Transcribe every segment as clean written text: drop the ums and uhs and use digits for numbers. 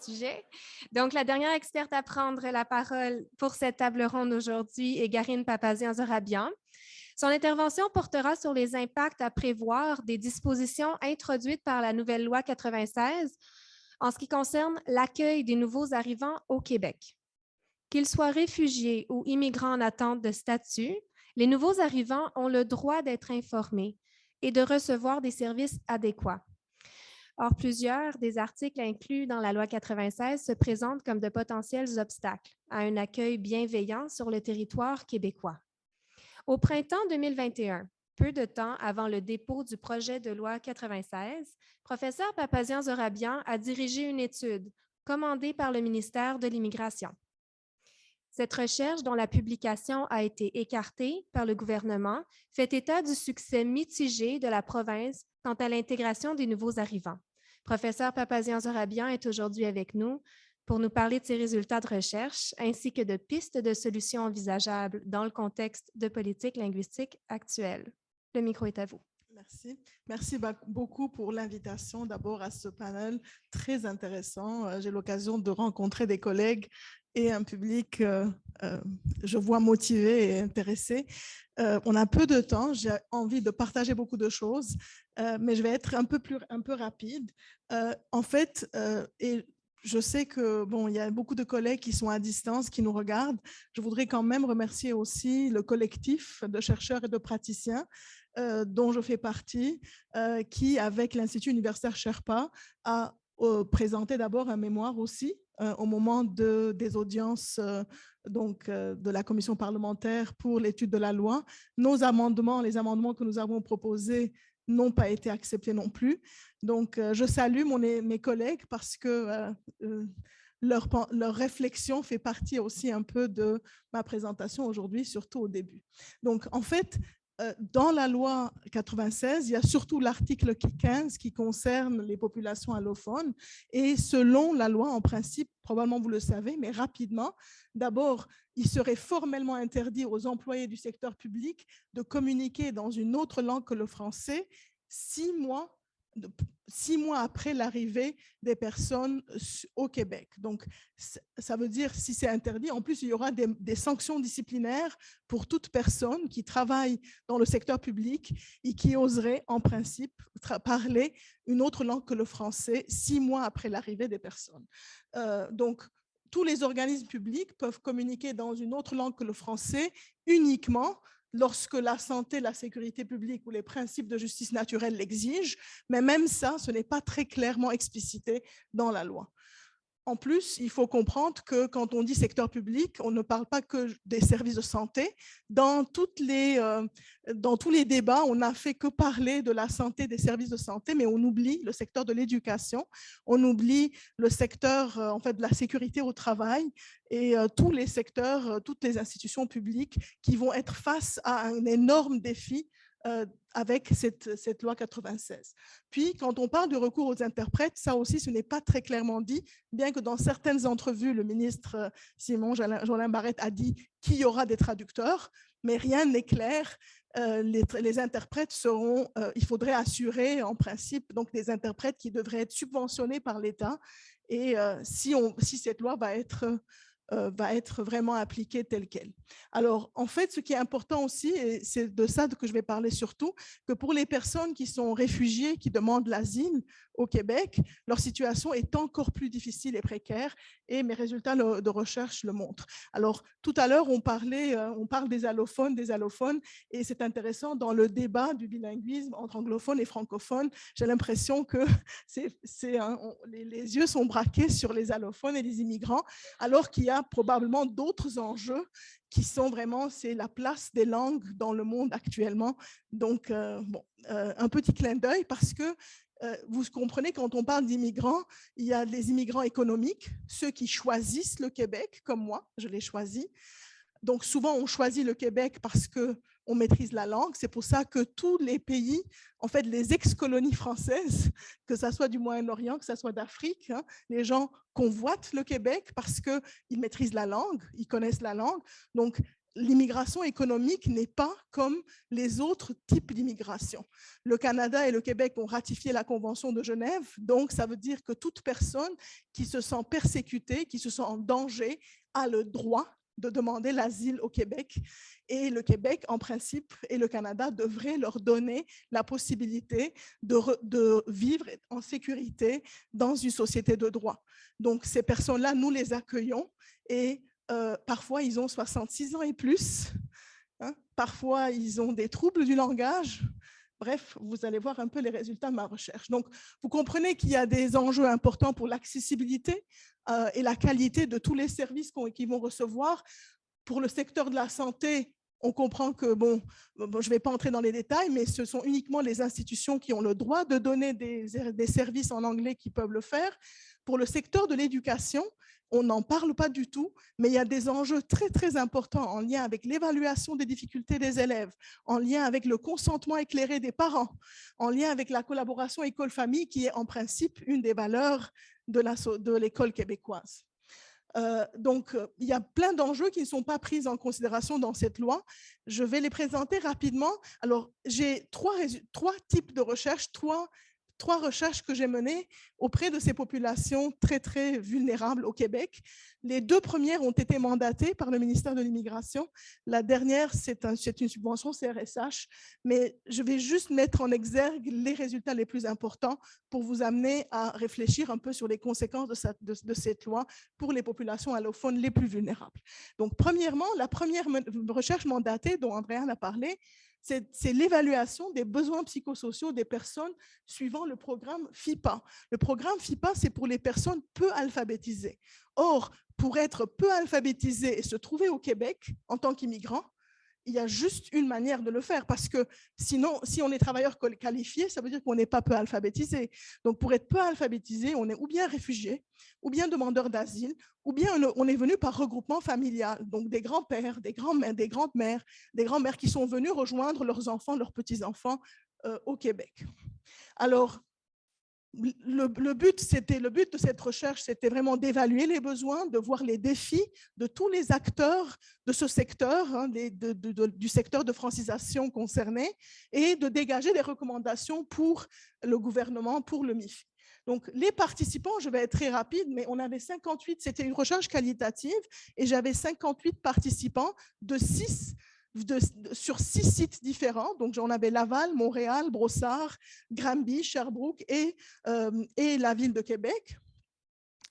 Sujet. Donc, la dernière experte à prendre la parole pour cette table ronde aujourd'hui est Garine Papazian-Zorabian. Son intervention portera sur les impacts à prévoir des dispositions introduites par la nouvelle loi 96 en ce qui concerne l'accueil des nouveaux arrivants au Québec. Qu'ils soient réfugiés ou immigrants en attente de statut, les nouveaux arrivants ont le droit d'être informés et de recevoir des services adéquats. Or, plusieurs des articles inclus dans la loi 96 se présentent comme de potentiels obstacles à un accueil bienveillant sur le territoire québécois. Au printemps 2021, peu de temps avant le dépôt du projet de loi 96, professeur Papazian-Zorabian a dirigé une étude commandée par le ministère de l'Immigration. Cette recherche, dont la publication a été écartée par le gouvernement, fait état du succès mitigé de la province quant à l'intégration des nouveaux arrivants. Professeur Papazian-Zorabian est aujourd'hui avec nous pour nous parler de ses résultats de recherche ainsi que de pistes de solutions envisageables dans le contexte de politique linguistique actuelle. Le micro est à vous. Merci. Merci beaucoup pour l'invitation d'abord à ce panel très intéressant. J'ai l'occasion de rencontrer des collègues et un public, je vois, motivé et intéressé. On a peu de temps, j'ai envie de partager beaucoup de choses, mais je vais être un peu rapide. En fait, et je sais que il y a beaucoup de collègues qui sont à distance, qui nous regardent. Je voudrais quand même remercier aussi le collectif de chercheurs et de praticiens dont je fais partie, qui, avec l'Institut universitaire Sherpa, a présenté d'abord un mémoire aussi au moment des audiences de la commission parlementaire pour l'étude de la loi. Les amendements que nous avons proposés n'ont pas été acceptés non plus. Donc, je salue mes collègues parce que leur réflexion fait partie aussi un peu de ma présentation aujourd'hui, surtout au début. Donc, en fait, dans la loi 96, il y a surtout l'article 15 qui concerne les populations allophones. Et selon la loi, en principe, probablement vous le savez, mais rapidement, d'abord, il serait formellement interdit aux employés du secteur public de communiquer dans une autre langue que le français 6 mois après l'arrivée des personnes au Québec. Donc, ça veut dire, si c'est interdit, en plus, il y aura des sanctions disciplinaires pour toute personne qui travaille dans le secteur public et qui oserait, en principe, parler une autre langue que le français 6 mois après l'arrivée des personnes. Donc, tous les organismes publics peuvent communiquer dans une autre langue que le français uniquement lorsque la santé, la sécurité publique ou les principes de justice naturelle l'exigent, mais même ça, ce n'est pas très clairement explicité dans la loi. En plus, il faut comprendre que quand on dit secteur public, on ne parle pas que des services de santé. Dans tous les débats, on n'a fait que parler de la santé, des services de santé, mais on oublie le secteur de l'éducation, on oublie le secteur de la sécurité au travail et tous les secteurs, toutes les institutions publiques qui vont être face à un énorme défi avec cette loi 96. Puis, quand on parle du recours aux interprètes, ça aussi, ce n'est pas très clairement dit, bien que dans certaines entrevues, le ministre Simon Jolin Barrette a dit qu'il y aura des traducteurs, mais rien n'est clair. Les interprètes seront, il faudrait assurer en principe donc des interprètes qui devraient être subventionnés par l'État. Et si cette loi va être vraiment appliquée telle qu'elle. Alors, en fait, ce qui est important aussi, et c'est de ça que je vais parler surtout, que pour les personnes qui sont réfugiées, qui demandent l'asile au Québec, leur situation est encore plus difficile et précaire, et mes résultats de recherche le montrent. Alors, tout à l'heure, on parle des allophones, et c'est intéressant, dans le débat du bilinguisme entre anglophones et francophones, j'ai l'impression que les yeux sont braqués sur les allophones et les immigrants, alors qu'il y a probablement d'autres enjeux qui sont vraiment, c'est la place des langues dans le monde actuellement. Donc, un petit clin d'œil parce que vous comprenez, quand on parle d'immigrants, il y a les immigrants économiques, ceux qui choisissent le Québec, comme moi, je l'ai choisi. Donc, souvent, on choisit le Québec parce qu'on maîtrise la langue. C'est pour ça que tous les pays, en fait, les ex-colonies françaises, que ce soit du Moyen-Orient, que ce soit d'Afrique, les gens convoitent le Québec parce qu'ils maîtrisent la langue, ils connaissent la langue. Donc, l'immigration économique n'est pas comme les autres types d'immigration. Le Canada et le Québec ont ratifié la Convention de Genève, donc ça veut dire que toute personne qui se sent persécutée, qui se sent en danger, a le droit de demander l'asile au Québec. Et le Québec, en principe, et le Canada devraient leur donner la possibilité de vivre en sécurité dans une société de droit. Donc, ces personnes-là, nous les accueillons et parfois, ils ont 66 ans et plus. Hein? Parfois, ils ont des troubles du langage. Bref, vous allez voir un peu les résultats de ma recherche. Donc, vous comprenez qu'il y a des enjeux importants pour l'accessibilité et la qualité de tous les services qu'ils vont recevoir. Pour le secteur de la santé, on comprend que, bon, je ne vais pas entrer dans les détails, mais ce sont uniquement les institutions qui ont le droit de donner des services en anglais qui peuvent le faire. Pour le secteur de l'éducation, on n'en parle pas du tout, mais il y a des enjeux très, très importants en lien avec l'évaluation des difficultés des élèves, en lien avec le consentement éclairé des parents, en lien avec la collaboration école-famille, qui est en principe une des valeurs de l'école québécoise. Donc, il y a plein d'enjeux qui ne sont pas pris en considération dans cette loi. Je vais les présenter rapidement. Alors, j'ai trois types de recherches, trois recherches que j'ai menées auprès de ces populations très, très vulnérables au Québec. Les deux premières ont été mandatées par le ministère de l'Immigration. La dernière, c'est une subvention CRSH, mais je vais juste mettre en exergue les résultats les plus importants pour vous amener à réfléchir un peu sur les conséquences de cette loi pour les populations allophones les plus vulnérables. Donc, premièrement, la première recherche mandatée dont Andréane a parlé, c'est l'évaluation des besoins psychosociaux des personnes suivant le programme FIPA. Le programme FIPA, c'est pour les personnes peu alphabétisées. Or, pour être peu alphabétisé et se trouver au Québec en tant qu'immigrant, il y a juste une manière de le faire, parce que sinon, si on est travailleur qualifié, ça veut dire qu'on n'est pas peu alphabétisé. Donc, pour être peu alphabétisé, on est ou bien réfugié, ou bien demandeur d'asile, ou bien on est venu par regroupement familial, donc des grands-pères, des grands-mères, des grands-mères qui sont venus rejoindre leurs enfants, leurs petits-enfants au Québec. Alors, le but de cette recherche, c'était vraiment d'évaluer les besoins, de voir les défis de tous les acteurs de ce secteur, hein, du secteur de francisation concerné, et de dégager des recommandations pour le gouvernement, pour le MIFI. Donc, les participants, je vais être très rapide, mais on avait 58, c'était une recherche qualitative, et j'avais 58 participants sur 6 sites différents. Donc, j'en avais Laval, Montréal, Brossard, Granby, Sherbrooke et la ville de Québec.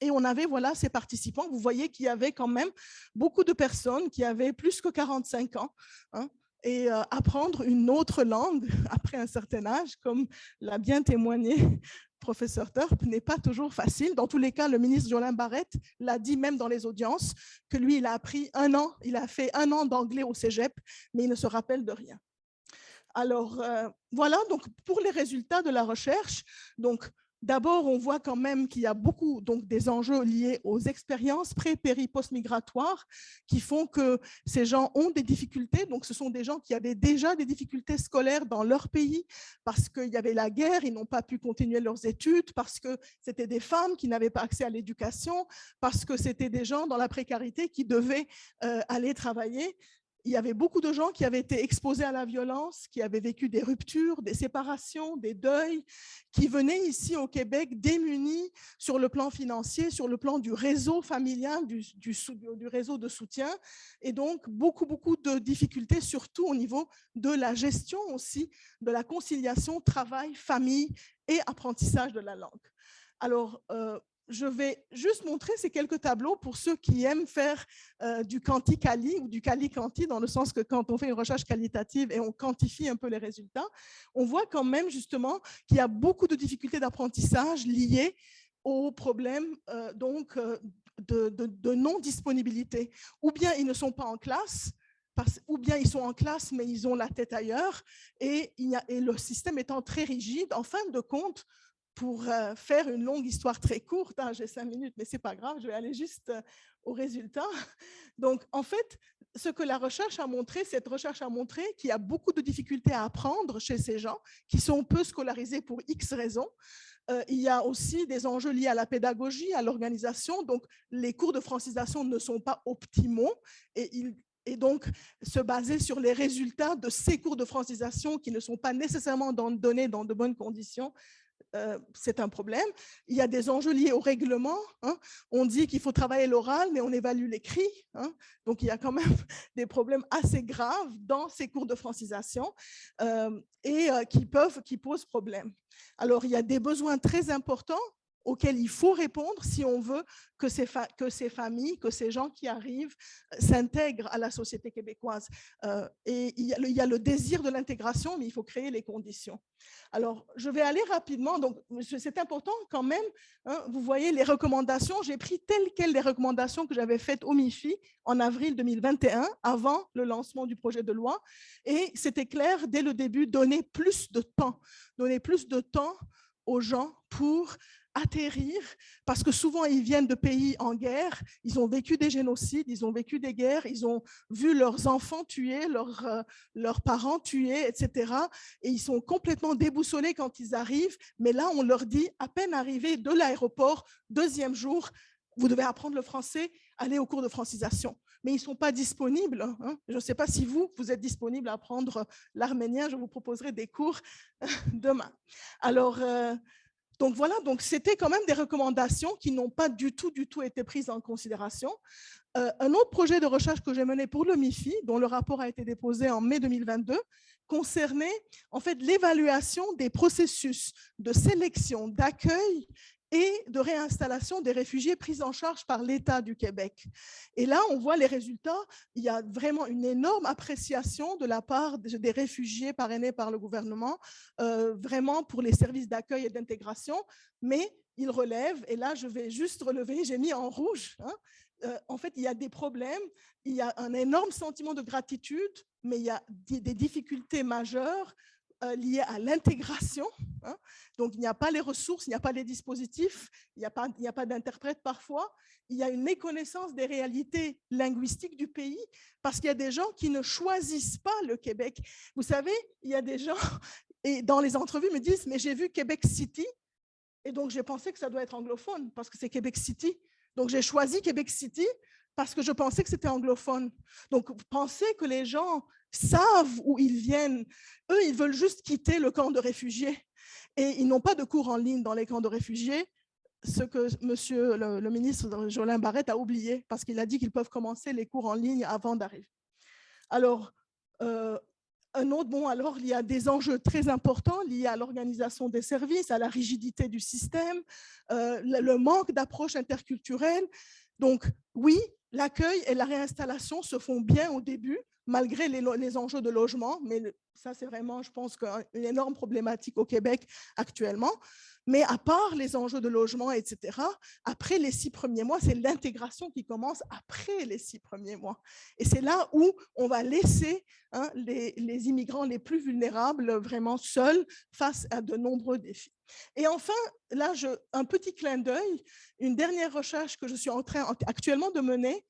Et on avait, voilà, ces participants. Vous voyez qu'il y avait quand même beaucoup de personnes qui avaient plus que 45 ans. Hein, et apprendre une autre langue après un certain âge, comme l'a bien témoigné professeur Turp, n'est pas toujours facile. Dans tous les cas, le ministre Jolin Barrette l'a dit même dans les audiences, que lui, il a appris 1 an, il a fait 1 an d'anglais au cégep, mais il ne se rappelle de rien. Alors, voilà, donc pour les résultats de la recherche, donc d'abord, on voit quand même qu'il y a beaucoup des enjeux liés aux expériences pré-, péri-, post-migratoires qui font que ces gens ont des difficultés. Donc, ce sont des gens qui avaient déjà des difficultés scolaires dans leur pays parce qu'il y avait la guerre, ils n'ont pas pu continuer leurs études, parce que c'était des femmes qui n'avaient pas accès à l'éducation, parce que c'était des gens dans la précarité qui devaient aller travailler. Il y avait beaucoup de gens qui avaient été exposés à la violence, qui avaient vécu des ruptures, des séparations, des deuils, qui venaient ici au Québec démunis sur le plan financier, sur le plan du réseau familial, du réseau de soutien, et donc beaucoup de difficultés, surtout au niveau de la gestion aussi, de la conciliation travail, famille et apprentissage de la langue. Alors, je vais juste montrer ces quelques tableaux pour ceux qui aiment faire du quanti-quali ou du quali-quanti, dans le sens que quand on fait une recherche qualitative et on quantifie un peu les résultats, on voit quand même justement qu'il y a beaucoup de difficultés d'apprentissage liées aux problèmes de non-disponibilité. Ou bien ils ne sont pas en classe, ou bien ils sont en classe mais ils ont la tête ailleurs, et le système étant très rigide, en fin de compte, pour faire une longue histoire très courte, hein, j'ai 5 minutes, mais ce n'est pas grave, je vais aller juste au résultat. Donc, en fait, ce que cette recherche a montré qu'il y a beaucoup de difficultés à apprendre chez ces gens qui sont peu scolarisés pour X raisons. Il y a aussi des enjeux liés à la pédagogie, à l'organisation. Donc, les cours de francisation ne sont pas optimaux et et donc se baser sur les résultats de ces cours de francisation qui ne sont pas nécessairement donnés dans de bonnes conditions, c'est un problème. Il y a des enjeux liés au règlement. On dit qu'il faut travailler l'oral, mais on évalue l'écrit. Donc, il y a quand même des problèmes assez graves dans ces cours de francisation qui posent problème. Alors, il y a des besoins très importants auxquels il faut répondre si on veut que ces familles, que ces gens qui arrivent s'intègrent à la société québécoise. Et il y a le désir de l'intégration, mais il faut créer les conditions. Alors, je vais aller rapidement. Donc, c'est important quand même. Vous voyez les recommandations. J'ai pris telles quelles les recommandations que j'avais faites au MIFI en avril 2021, avant le lancement du projet de loi. Et c'était clair dès le début, donner plus de temps aux gens pour atterrir, parce que souvent ils viennent de pays en guerre, ils ont vécu des génocides, ils ont vécu des guerres, ils ont vu leurs enfants tués, leurs parents tués, etc. Et ils sont complètement déboussolés quand ils arrivent, mais là on leur dit, à peine arrivés de l'aéroport, deuxième jour, vous devez apprendre le français, allez au cours de francisation. Mais ils ne sont pas disponibles. Je ne sais pas si vous êtes disponible à apprendre l'arménien, je vous proposerai des cours demain. Alors, donc voilà, donc c'était quand même des recommandations qui n'ont pas du tout été prises en considération. Un autre projet de recherche que j'ai mené pour le MIFI, dont le rapport a été déposé en mai 2022, concernait en fait l'évaluation des processus de sélection, d'accueil et de réinstallation des réfugiés pris en charge par l'État du Québec. Et là, on voit les résultats. Il y a vraiment une énorme appréciation de la part des réfugiés parrainés par le gouvernement, vraiment pour les services d'accueil et d'intégration, mais ils relèvent, et là, je vais juste relever, j'ai mis en rouge, en fait, il y a des problèmes, il y a un énorme sentiment de gratitude, mais il y a des difficultés majeures liées à l'intégration. Donc, il n'y a pas les ressources, il n'y a pas les dispositifs, il n'y a pas d'interprète parfois. Il y a une méconnaissance des réalités linguistiques du pays parce qu'il y a des gens qui ne choisissent pas le Québec. Vous savez, il y a des gens, et dans les entrevues, me disent « mais j'ai vu Québec City ». Et donc, j'ai pensé que ça doit être anglophone parce que c'est Québec City. Donc, j'ai choisi Québec City parce que je pensais que c'était anglophone. Donc, pensez que les gens savent où ils viennent. Eux, ils veulent juste quitter le camp de réfugiés. Et ils n'ont pas de cours en ligne dans les camps de réfugiés, ce que monsieur le ministre Jolin Barrette a oublié, parce qu'il a dit qu'ils peuvent commencer les cours en ligne avant d'arriver. Alors, alors, il y a des enjeux très importants liés à l'organisation des services, à la rigidité du système, le manque d'approche interculturelle. Donc, oui, l'accueil et la réinstallation se font bien au début, malgré les enjeux de logement, mais ça, c'est vraiment, je pense, une énorme problématique au Québec actuellement. Mais à part les enjeux de logement, etc., après les 6 premiers mois, c'est l'intégration qui commence après les 6 premiers mois. Et c'est là où on va laisser les immigrants les plus vulnérables vraiment seuls face à de nombreux défis. Et enfin, là, un petit clin d'œil, une dernière recherche que je suis en train actuellement de mener,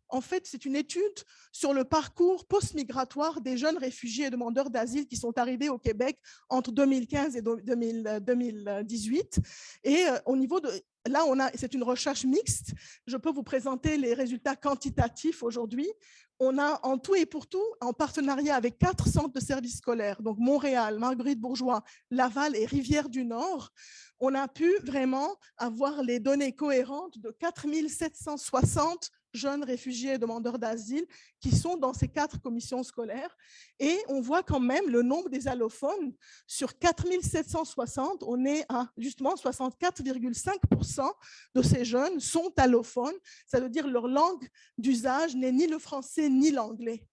en fait, c'est une étude sur le parcours post-migratoire des jeunes réfugiés et demandeurs d'asile qui sont arrivés au Québec entre 2015 et 2018. Et au niveau de... Là, c'est une recherche mixte. Je peux vous présenter les résultats quantitatifs aujourd'hui. On a en tout et pour tout, en partenariat avec 4 centres de services scolaires, donc Montréal, Marguerite-Bourgeoys, Laval et Rivière-du-Nord, on a pu vraiment avoir les données cohérentes de 4 760 jeunes réfugiés et demandeurs d'asile qui sont dans ces 4 commissions scolaires. Et on voit quand même le nombre des allophones. Sur 4 760, on est à justement 64,5% de ces jeunes sont allophones. Ça veut dire leur langue d'usage n'est ni le français ni l'anglais.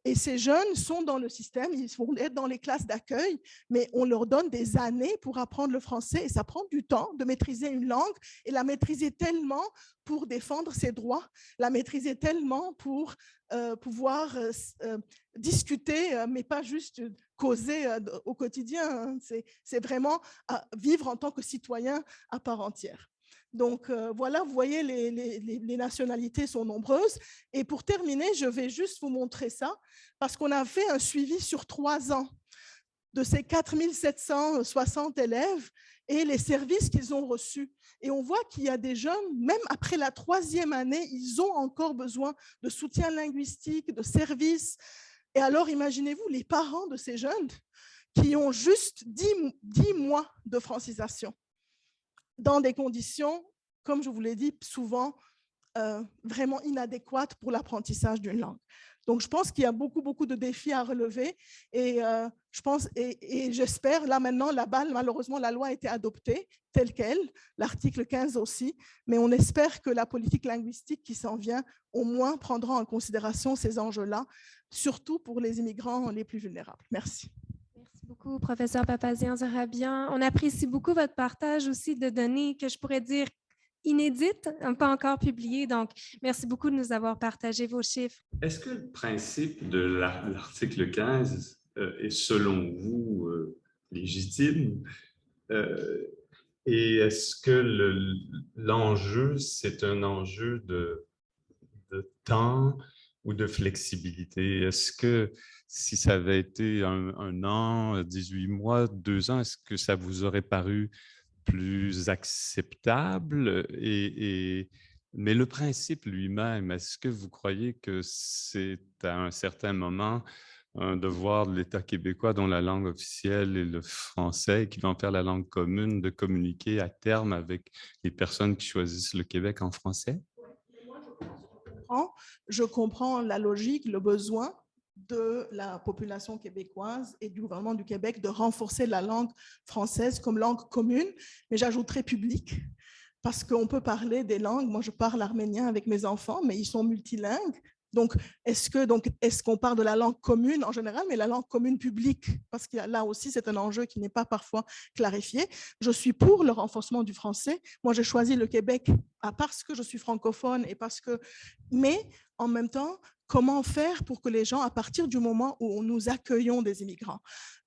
Et ces jeunes sont dans le système, ils vont être dans les classes d'accueil, mais on leur donne des années pour apprendre le français et ça prend du temps de maîtriser une langue et la maîtriser tellement pour défendre ses droits, la maîtriser tellement pour pouvoir discuter, mais pas juste causer au quotidien. C'est vraiment vivre en tant que citoyen à part entière. Donc voilà, vous voyez, les nationalités sont nombreuses. Et pour terminer, je vais juste vous montrer ça, parce qu'on a fait un suivi sur 3 ans. De ces 4 760 élèves, et les services qu'ils ont reçus. Et on voit qu'il y a des jeunes, même après la 3e année, ils ont encore besoin de soutien linguistique, de services. Et alors, imaginez-vous les parents de ces jeunes qui ont juste 10 mois de francisation dans des conditions, comme je vous l'ai dit, souvent vraiment inadéquates pour l'apprentissage d'une langue. Donc, je pense qu'il y a beaucoup de défis à relever et je pense et j'espère, là maintenant, la balle, malheureusement, la loi a été adoptée telle qu'elle, l'article 15 aussi, mais on espère que la politique linguistique qui s'en vient au moins prendra en considération ces enjeux-là, surtout pour les immigrants les plus vulnérables. Merci. Merci beaucoup, professeur Papazian-Zorabian. On apprécie beaucoup votre partage aussi de données que je pourrais dire inédites, pas encore publiées. Donc, merci beaucoup de nous avoir partagé vos chiffres. Est-ce que le principe de l'article 15 est selon vous légitime? Et est-ce que l'enjeu, c'est un enjeu de temps ou de flexibilité? Est-ce que si ça avait été un an, 18 mois, 2 ans, est-ce que ça vous aurait paru plus acceptable? Mais le principe lui-même, est-ce que vous croyez que c'est à un certain moment un devoir de l'État québécois, dont la langue officielle est le français, qui va en faire la langue commune, de communiquer à terme avec les personnes qui choisissent le Québec en français? Je comprends la logique, le besoin de la population québécoise et du gouvernement du Québec de renforcer la langue française comme langue commune, mais j'ajouterais publique, parce qu'on peut parler des langues. Moi, je parle arménien avec mes enfants, mais ils sont multilingues. Donc, est-ce qu'on parle de la langue commune en général, mais la langue commune publique? Parce que là aussi, c'est un enjeu qui n'est pas parfois clarifié. Je suis pour le renforcement du français. Moi, j'ai choisi le Québec parce que je suis francophone et parce que... Mais en même temps, comment faire pour que les gens, à partir du moment où nous accueillons des immigrants,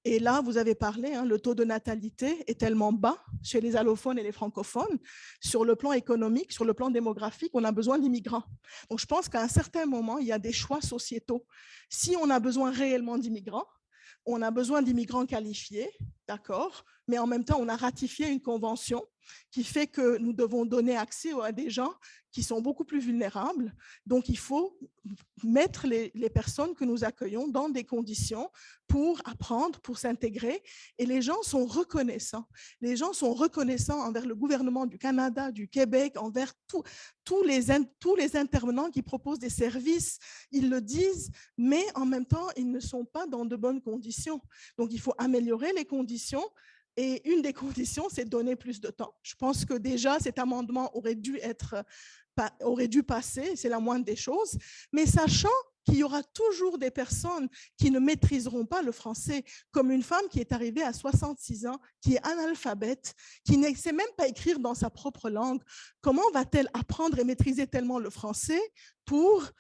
et là, vous avez parlé, le taux de natalité est tellement bas chez les allophones et les francophones. Sur le plan économique, sur le plan démographique, on a besoin d'immigrants. Donc, je pense qu'à un certain moment, il y a des choix sociétaux. Si on a besoin réellement d'immigrants, on a besoin d'immigrants qualifiés, d'accord, mais en même temps, on a ratifié une convention qui fait que nous devons donner accès à des gens qui sont beaucoup plus vulnérables. Donc, il faut mettre les personnes que nous accueillons dans des conditions pour apprendre, pour s'intégrer. Et les gens sont reconnaissants. Les gens sont reconnaissants envers le gouvernement du Canada, du Québec, envers tous les intervenants qui proposent des services. Ils le disent, mais en même temps, ils ne sont pas dans de bonnes conditions. Donc, il faut améliorer les conditions. Et une des conditions, c'est donner plus de temps. Je pense que déjà, cet amendement aurait dû passer, c'est la moindre des choses. Mais sachant qu'il y aura toujours des personnes qui ne maîtriseront pas le français, comme une femme qui est arrivée à 66 ans, qui est analphabète, qui ne sait même pas écrire dans sa propre langue. Comment va-t-elle apprendre et maîtriser tellement le français pour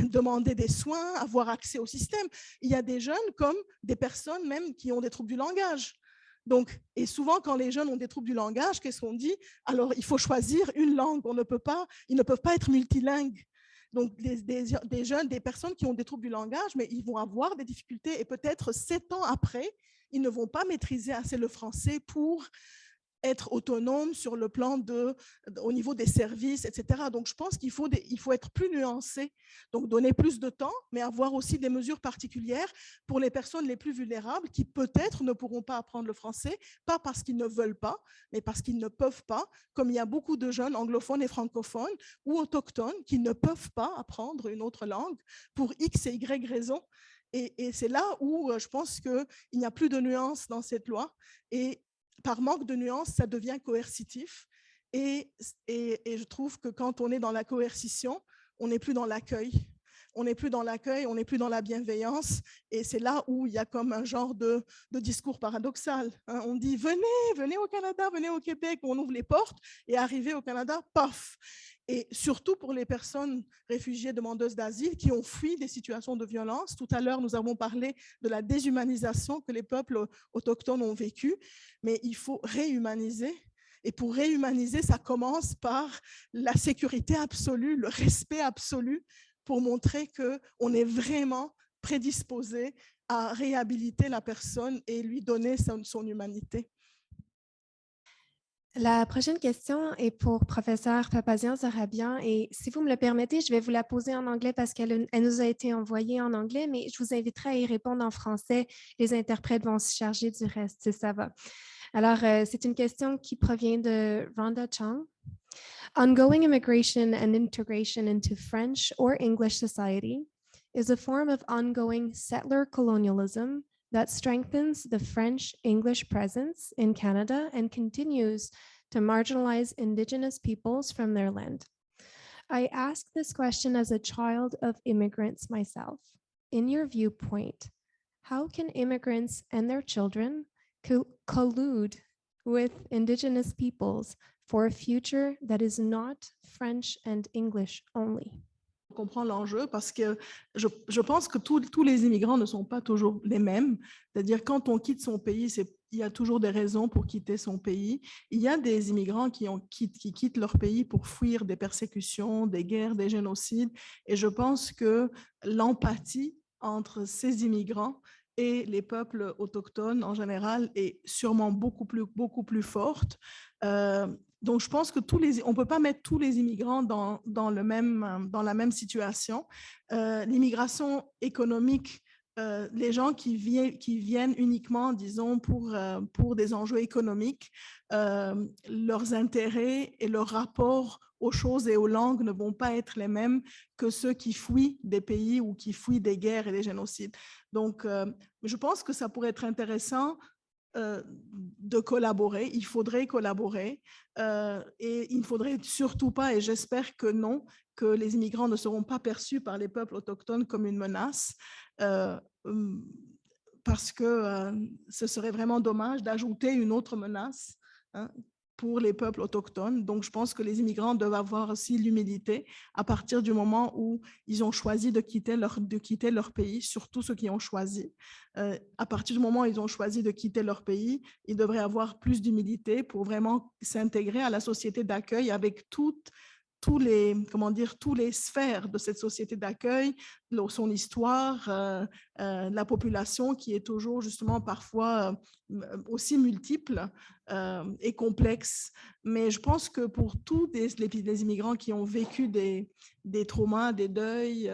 demander des soins, avoir accès au système? Il y a des jeunes comme des personnes même qui ont des troubles du langage. Donc, et souvent, quand les jeunes ont des troubles du langage, qu'est-ce qu'on dit? Alors, il faut choisir une langue. Ils ne peuvent pas être multilingues. Donc, des jeunes, des personnes qui ont des troubles du langage, mais ils vont avoir des difficultés et peut-être 7 ans après, ils ne vont pas maîtriser assez le français pour être autonome sur le plan au niveau des services, etc. Donc, je pense qu'il faut être plus nuancé, donc donner plus de temps, mais avoir aussi des mesures particulières pour les personnes les plus vulnérables qui peut-être ne pourront pas apprendre le français, pas parce qu'ils ne veulent pas, mais parce qu'ils ne peuvent pas, comme il y a beaucoup de jeunes anglophones et francophones ou autochtones qui ne peuvent pas apprendre une autre langue pour X et Y raisons. Et c'est là où je pense qu'il n'y a plus de nuances dans cette loi. Et par manque de nuances, ça devient coercitif. Et je trouve que quand on est dans la coercition, on n'est plus dans l'accueil. On n'est plus dans l'accueil, on n'est plus dans la bienveillance. Et c'est là où il y a comme un genre de discours paradoxal. On dit, venez au Canada, venez au Québec, on ouvre les portes, et arrivé au Canada, paf. Et surtout pour les personnes réfugiées demandeuses d'asile qui ont fui des situations de violence. Tout à l'heure, nous avons parlé de la déshumanisation que les peuples autochtones ont vécue, mais il faut réhumaniser. Et pour réhumaniser, ça commence par la sécurité absolue, le respect absolu, pour montrer qu'on est vraiment prédisposé à réhabiliter la personne et lui donner son humanité. La prochaine question est pour professeur Papazian-Zorabian et si vous me le permettez, je vais vous la poser en anglais parce elle nous a été envoyée en anglais, mais je vous inviterai à y répondre en français. Les interprètes vont se charger du reste, si ça va. Alors, c'est une question qui provient de Rhonda Chang. Ongoing immigration and integration into French or English society is a form of ongoing settler colonialism that strengthens the French-English presence in Canada and continues to marginalize Indigenous peoples from their land. I ask this question as a child of immigrants myself. In your viewpoint, how can immigrants and their children collude with Indigenous peoples for a future that is not French and English only? Je comprends l'enjeu parce que je pense que tous les immigrants ne sont pas toujours les mêmes. C'est-à-dire quand on quitte son pays, il y a toujours des raisons pour quitter son pays. Il y a des immigrants qui quittent leur pays pour fuir des persécutions, des guerres, des génocides. Et je pense que l'empathie entre ces immigrants et les peuples autochtones en général est sûrement beaucoup plus forte. Donc, je pense que on ne peut pas mettre tous les immigrants dans la même situation. L'immigration économique, les gens qui viennent uniquement, disons, pour des enjeux économiques, leurs intérêts et leur rapport aux choses et aux langues ne vont pas être les mêmes que ceux qui fuient des pays ou qui fuient des guerres et des génocides. Donc, je pense que ça pourrait être intéressant de collaborer. Il faudrait collaborer et il ne faudrait surtout pas, et j'espère que non, que les immigrants ne seront pas perçus par les peuples autochtones comme une menace parce que ce serait vraiment dommage d'ajouter une autre menace pour les peuples autochtones. Donc, je pense que les immigrants doivent avoir aussi l'humilité à partir du moment où ils ont choisi de quitter leur pays, surtout ceux qui ont choisi. À partir du moment où ils ont choisi de quitter leur pays, ils devraient avoir plus d'humilité pour vraiment s'intégrer à la société d'accueil avec tous les sphères de cette société d'accueil, son histoire, la population qui est toujours justement parfois aussi multiple et complexe. Mais je pense que pour tous les immigrants qui ont vécu des traumas, des deuils,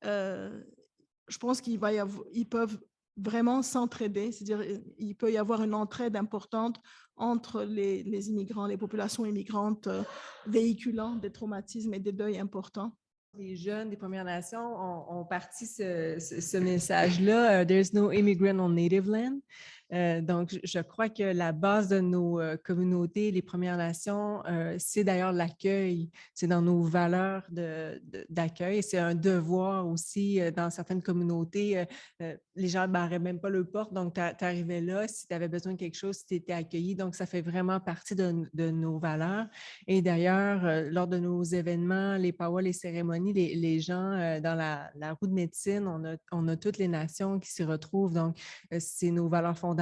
je pense qu'ils peuvent vraiment s'entraider, c'est-à-dire il peut y avoir une entraide importante entre les immigrants, les populations immigrantes véhiculant des traumatismes et des deuils importants. Les jeunes des Premières Nations ont parti ce message-là, There's no immigrant on native land. Donc, je crois que la base de nos communautés, les Premières Nations, c'est d'ailleurs l'accueil. C'est dans nos valeurs d'accueil. C'est un devoir aussi dans certaines communautés. Les gens ne barraient même pas le porte, donc tu arrivais là. Si tu avais besoin de quelque chose, tu étais accueilli. Donc, ça fait vraiment partie de nos valeurs. Et d'ailleurs, lors de nos événements, les powwows, les cérémonies, les gens dans la roue de médecine, on a toutes les nations qui s'y retrouvent. Donc, c'est nos valeurs fondamentales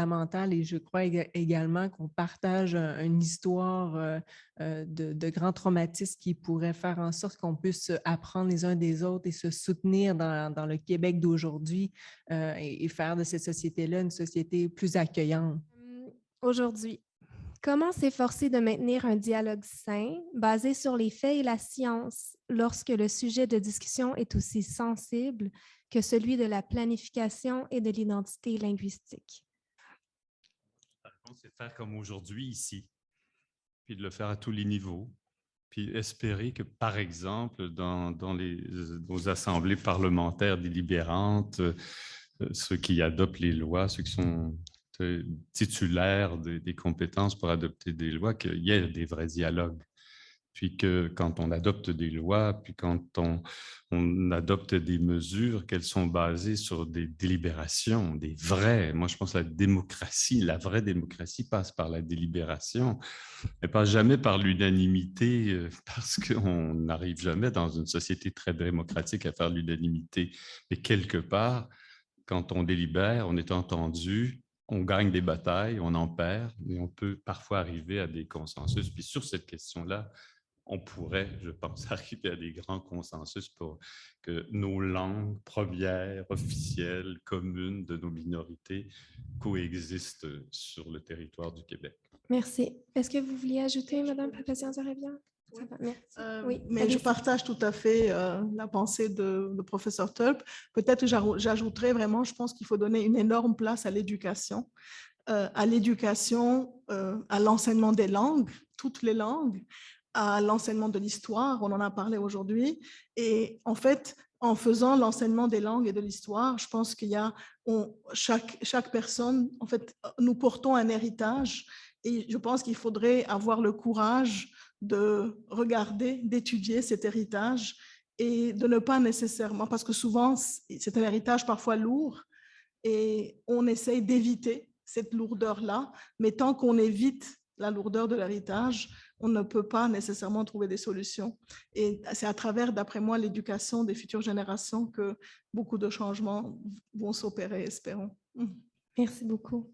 et je crois également qu'on partage une histoire de grands traumatismes qui pourrait faire en sorte qu'on puisse apprendre les uns des autres et se soutenir dans le Québec d'aujourd'hui et faire de cette société-là une société plus accueillante. Aujourd'hui, comment s'efforcer de maintenir un dialogue sain basé sur les faits et la science lorsque le sujet de discussion est aussi sensible que celui de la planification et de l'identité linguistique? C'est de faire comme aujourd'hui ici, puis de le faire à tous les niveaux, puis espérer que, par exemple, dans nos assemblées parlementaires délibérantes, ceux qui adoptent les lois, ceux qui sont titulaires des compétences pour adopter des lois, qu'il y ait des vrais dialogues. Puis que quand on adopte des lois, puis quand on adopte des mesures, qu'elles sont basées sur des délibérations, des vraies. Moi, je pense que la vraie démocratie passe par la délibération. Elle ne passe jamais par l'unanimité, parce qu'on n'arrive jamais dans une société très démocratique à faire l'unanimité. Mais quelque part, quand on délibère, on est entendu, on gagne des batailles, on en perd, mais on peut parfois arriver à des consensus. Puis sur cette question-là, on pourrait, je pense, arriver à des grands consensus pour que nos langues premières, officielles, communes de nos minorités coexistent sur le territoire du Québec. Merci. Est-ce que vous vouliez ajouter, Mme Papazian-Zarabia? Ça va, merci. Oui, mais je allez-y. partage tout à fait la pensée de professeur Tulp. Peut-être que j'ajouterais vraiment, je pense qu'il faut donner une énorme place à l'éducation, à l'enseignement des langues, toutes les langues, à l'enseignement de l'histoire, on en a parlé aujourd'hui. Et en fait, en faisant l'enseignement des langues et de l'histoire, je pense qu'il y a chaque personne, en fait, nous portons un héritage et je pense qu'il faudrait avoir le courage de regarder, d'étudier cet héritage et de ne pas nécessairement, parce que souvent, c'est un héritage parfois lourd et on essaye d'éviter cette lourdeur-là, mais tant qu'on évite la lourdeur de l'héritage, on ne peut pas nécessairement trouver des solutions. Et c'est à travers, d'après moi, l'éducation des futures générations que beaucoup de changements vont s'opérer, espérons. Merci beaucoup.